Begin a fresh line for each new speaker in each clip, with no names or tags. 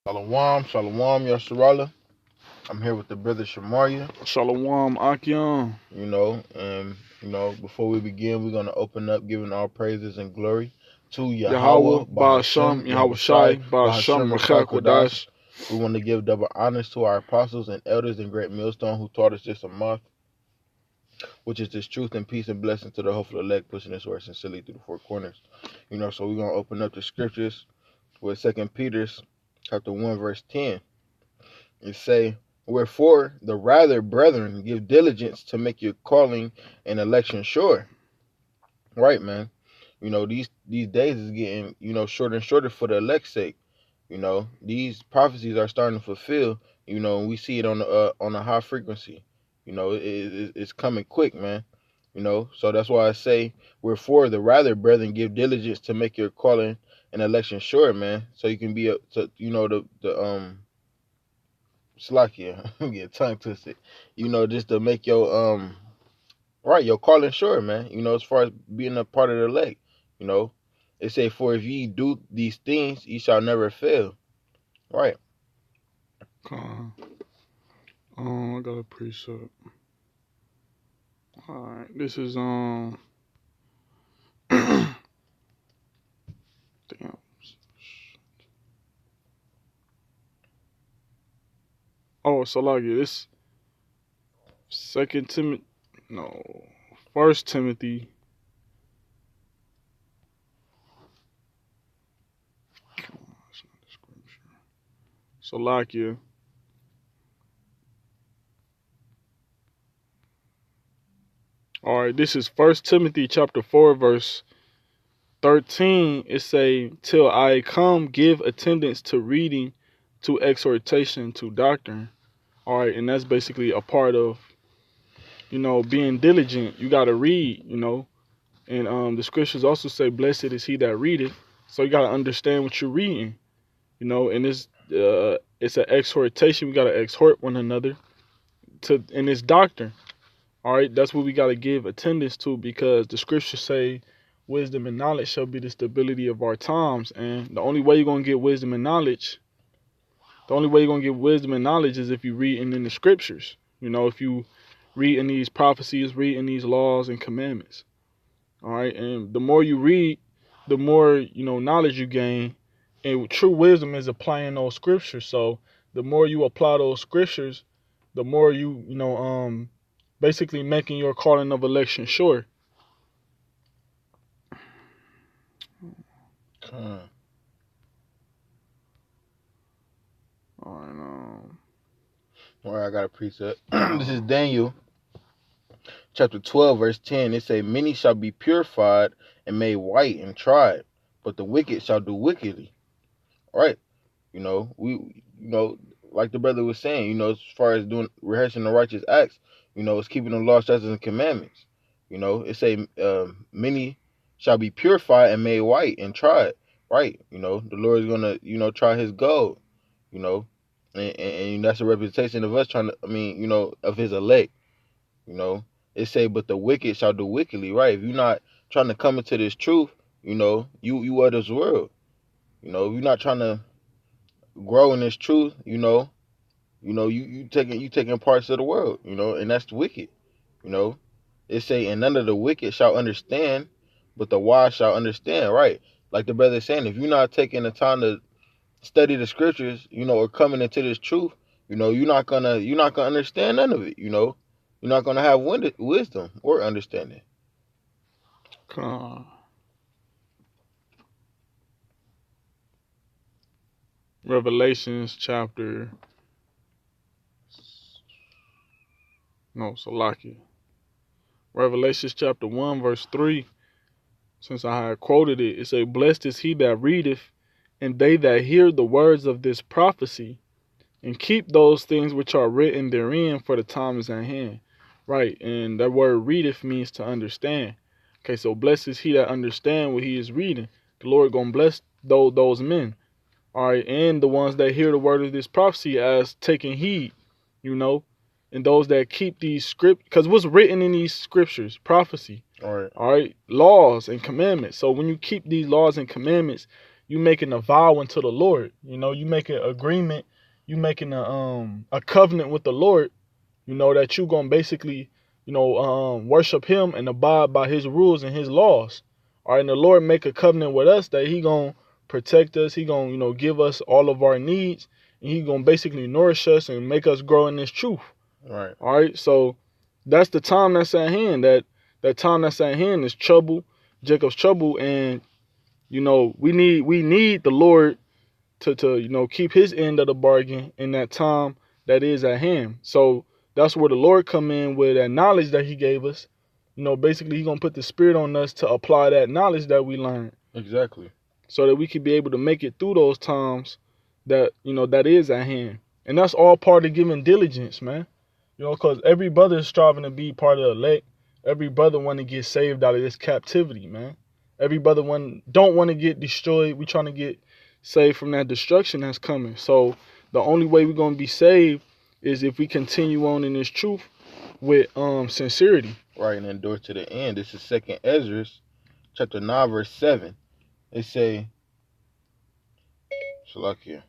Shalom, shalom, Yasharala. I'm here with the brother Shamaria.
Shalom, Akim.
Before we begin, we're gonna open up giving all praises and glory to
Yahweh,
Yahweh,
Ba'asham,
Bahashem,
Yahweh
Yahweh Shai,
Shai, Ba'asham,
Bahashem Rakah
Rachel
Kodash.
Kodash.
We want to give double honors to our apostles and elders and great millstone who taught us this a month, which is this truth and peace and blessing to the hopeful elect, pushing this word sincerely through the four corners. So we're gonna open up the scriptures with Second Peter's chapter 1, verse 10. It say, wherefore the rather, brethren, give diligence to make your calling and election sure. Right, man. These days is getting, shorter and shorter for the elect's sake. These prophecies are starting to fulfill, and we see it on a high frequency. It's coming quick, man. So that's why I say, wherefore the rather, brethren, give diligence to make your calling and election sure, man. So you can be the Slakia, I'm getting tongue twisted. Just to make your calling sure, man. As far as being a part of the elect. You know, they say, for if ye do these things, ye shall never fail. Right.
Con. I got a precept. Alright, this is damn. Oh, so like this First Timothy. So like you. Alright, this is First Timothy chapter 4, verse 13. It say, till I come, give attendance to reading, to exhortation, to doctrine. Alright, and that's basically a part of, being diligent. You gotta read, And the scriptures also say, blessed is he that readeth. So you gotta understand what you're reading, and it's an exhortation. We gotta exhort one another in this doctrine. All right, that's what we got to give attendance to, because the scriptures say wisdom and knowledge shall be the stability of our times. And the only way you're going to get wisdom and knowledge, is if you read in the scriptures. If you read in these prophecies, read in these laws and commandments. All right, and the more you read, the more, knowledge you gain. And true wisdom is applying those scriptures. So the more you apply those scriptures, the more basically making your calling of election sure.
All right, I got a precept. This is Daniel chapter 12, verse 10. It say, many shall be purified and made white and tried, but the wicked shall do wickedly. All right. Like the brother was saying, as far as doing rehearsing the righteous acts, it's keeping the law, statutes, and commandments. It say many shall be purified and made white and tried. Right. The Lord is gonna, try his gold. And that's a representation of us trying to, of his elect. It say, but the wicked shall do wickedly. Right. If you're not trying to come into this truth, you of this world. If you're not trying to grow in this truth, you taking parts of the world, and that's wicked. It say, and none of the wicked shall understand, but the wise shall understand. Right, like the brother is saying, if you're not taking the time to study the scriptures, or coming into this truth, you're not gonna understand none of it. You're not gonna have wisdom or understanding.
Revelations Revelations chapter 1, verse 3. Since I had quoted it, it say, blessed is he that readeth, and they that hear the words of this prophecy, and keep those things which are written therein, for the time is at hand. Right, and that word readeth means to understand. Okay, so blessed is he that understand what he is reading. The Lord gonna bless those men. All right, and the ones that hear the word of this prophecy as taking heed, and those that keep these script, because what's written in these scriptures, prophecy.
All right.
All right, laws and commandments. So when you keep these laws and commandments, you making a vow unto the Lord. You know, you making an agreement, you making a covenant with the Lord. You know that you gonna basically, worship Him and abide by His rules and His laws. All right, and the Lord make a covenant with us that He gonna protect us. He gonna give us all of our needs, and He gonna basically nourish us and make us grow in this truth.
Right.
All right, so that's the time that's at hand. That time that's at hand is trouble, Jacob's trouble, and we need the Lord to keep His end of the bargain in that time that is at hand. So that's where the Lord come in with that knowledge that He gave us. Basically He gonna put the Spirit on us to apply that knowledge that we learned.
Exactly.
So that we can be able to make it through those times that that is at hand. And that's all part of giving diligence, man. Because every brother is striving to be part of the elect. Every brother want to get saved out of this captivity, man. Every brother don't want to get destroyed. We trying to get saved from that destruction that's coming. So the only way we're gonna be saved is if we continue on in this truth with sincerity.
Right, and endure to the end. This is 2nd Ezra, chapter 9, verse 7. It say, Shalakia.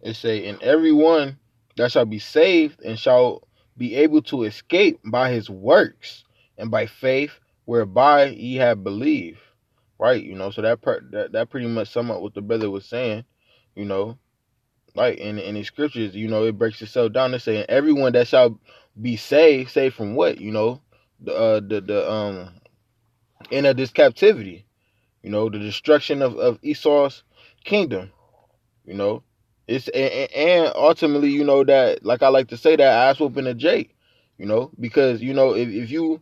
It say, and everyone that shall be saved and shall be able to escape by his works and by faith whereby ye have believed. Right, so that pretty much sum up what the brother was saying, like in the scriptures, it breaks itself down to saying everyone that shall be saved from what, the end of this captivity, the destruction of Esau's kingdom, it's and ultimately, that, like I like to say, that ass whooping a Jake, because if you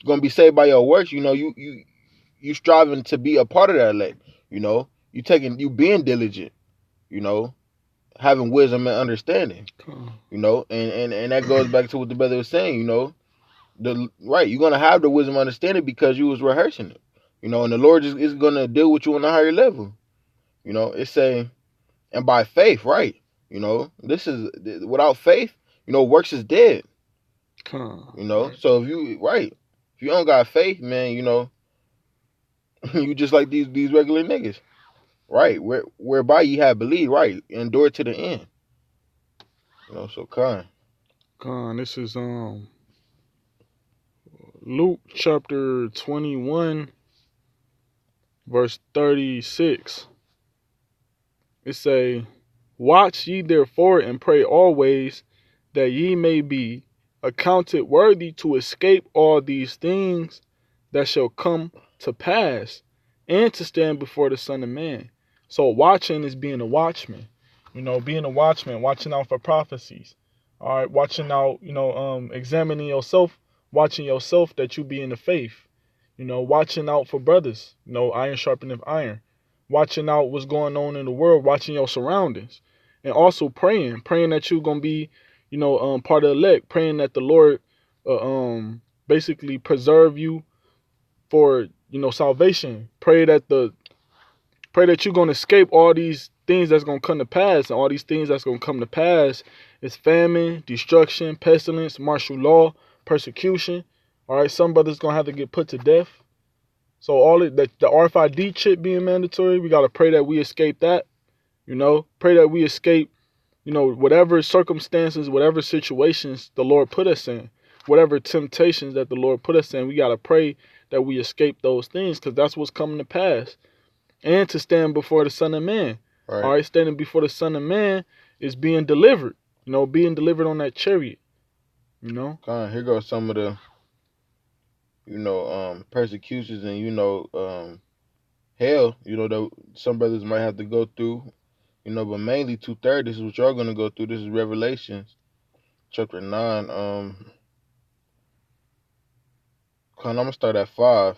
gonna be saved by your works, you striving to be a part of that elect, you being diligent, having wisdom and understanding, and that goes back to what the brother was saying, you're gonna have the wisdom and understanding because you was rehearsing it, and the Lord is gonna deal with you on a higher level, it's saying, and by faith, right, this is without faith, works is dead,
right.
So if you don't got faith, man, you just like these regular niggas. Right, whereby ye have believed, right, endure to the end. So
This is Luke chapter 21, verse 36. It say, watch ye therefore and pray always, that ye may be accounted worthy to escape all these things that shall come to pass, and to stand before the Son of Man. So watching is being a watchman. Being a watchman, watching out for prophecies. All right, watching out, examining yourself, watching yourself that you be in the faith. Watching out for brothers. Iron sharpeneth iron. Watching out what's going on in the world, watching your surroundings. And also praying that you're going to be, part of the elect, praying that the Lord basically preserve you for, salvation. Pray that you're going to escape all these things that's going to come to pass. And all these things that's going to come to pass is famine, destruction, pestilence, martial law, persecution. All right, some brothers going to have to get put to death. So the RFID chip being mandatory, we got to pray that we escape that. Pray that we escape, whatever circumstances, whatever situations the Lord put us in, whatever temptations that the Lord put us in, we got to pray that we escape those things, because that's what's coming to pass. And to stand before the Son of Man.
right.
All right, standing before the Son of Man is being delivered, being delivered on that chariot,
Here goes some of the, persecutions and, hell, that some brothers might have to go through, but mainly 2/3, this is what y'all gonna go through. This is Revelations, chapter 9. I'm gonna start at 5.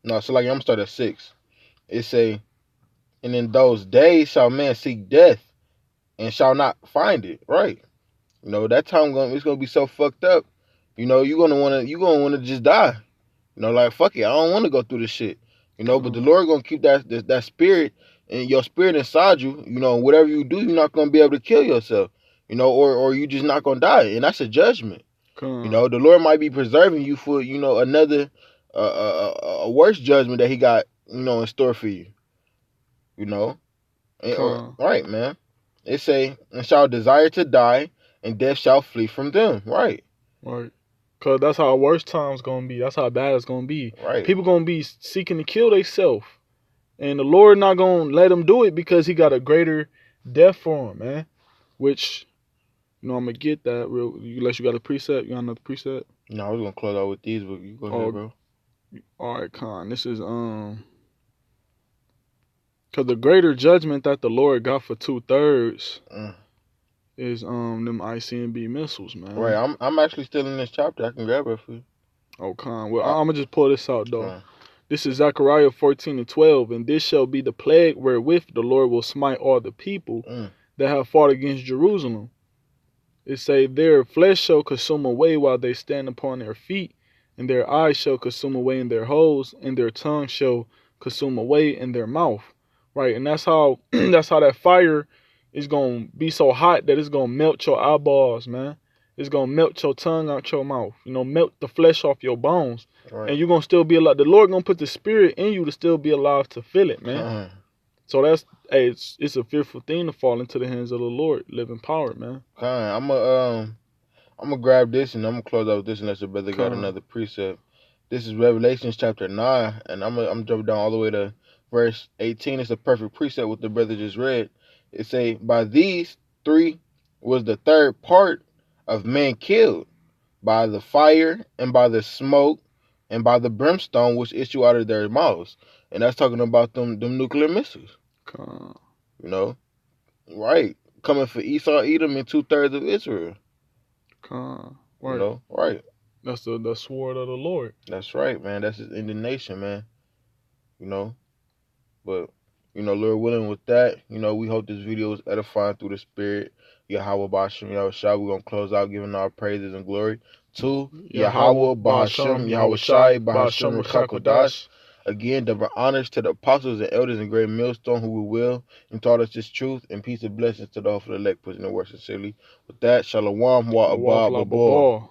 No, so I'm gonna start at 6. It say, and in those days shall man seek death and shall not find it. Right. That time it's gonna be so fucked up. You're gonna wanna just die. Like, fuck it, I don't wanna go through this shit. But the Lord gonna keep that spirit and your spirit inside you. Whatever you do, you're not gonna be able to kill yourself. Or you just not gonna die, and that's a judgment. The Lord might be preserving you for another a worse judgment that he got, in store for you. You know,
Con.
right, man. It say, and shall desire to die, and death shall flee from them. Right.
Right. Cause that's how worst times gonna be. That's how bad it's gonna be.
Right.
People gonna be seeking to kill themselves, and the Lord not gonna let them do it because He got a greater death for them, man. Which, I'm gonna get that real. Unless you got a preset, you got another preset.
No, I was gonna close out with these, but you go ahead, bro.
All right, Con. This is cause the greater judgment that the Lord got for 2/3 is them ICMB missiles, man.
Right. I'm actually still in this chapter. I can grab it for you.
Oh, Con. Well, I'm gonna just pull this out though.
Right.
This is Zechariah 14:12, and this shall be the plague wherewith the Lord will smite all the people that have fought against Jerusalem. It say, their flesh shall consume away while they stand upon their feet, and their eyes shall consume away in their holes, and their tongue shall consume away in their mouth. Right, and that's how that fire is gonna be so hot that it's gonna melt your eyeballs, man. It's gonna melt your tongue out your mouth. Melt the flesh off your bones.
Right.
And you're gonna still be alive. The Lord gonna put the spirit in you to still be alive to feel it, man. So that's it's a fearful thing to fall into the hands of the Lord, live empowered, man.
I'm gonna grab this and I'm gonna close out with this unless the brother got another precept. This is Revelations chapter 9, and I'm jumping down all the way to verse 18. It's a perfect precept what the brother just read. It say, by these three was the third part of men killed, by the fire and by the smoke and by the brimstone which issue out of their mouths. And that's talking about them nuclear missiles. Right. Coming for Esau, Edom, and 2/3 of Israel.
Right.
Right.
That's the sword of the Lord.
That's right, man. That's his indignation, man. But Lord willing, with that, we hope this video is edifying through the Spirit. Yahweh Bashem, Yahweh Shai. We're gonna close out giving our praises and glory to Yahweh Bashem, Yahweh Shai, Bashem Rekakodash. Again, double honors to the apostles and elders and great millstone who we will and taught us this truth, and peace and blessings to the hopeful elect, pushing the word sincerely. With that, Shalom, Wa Abba, Babal.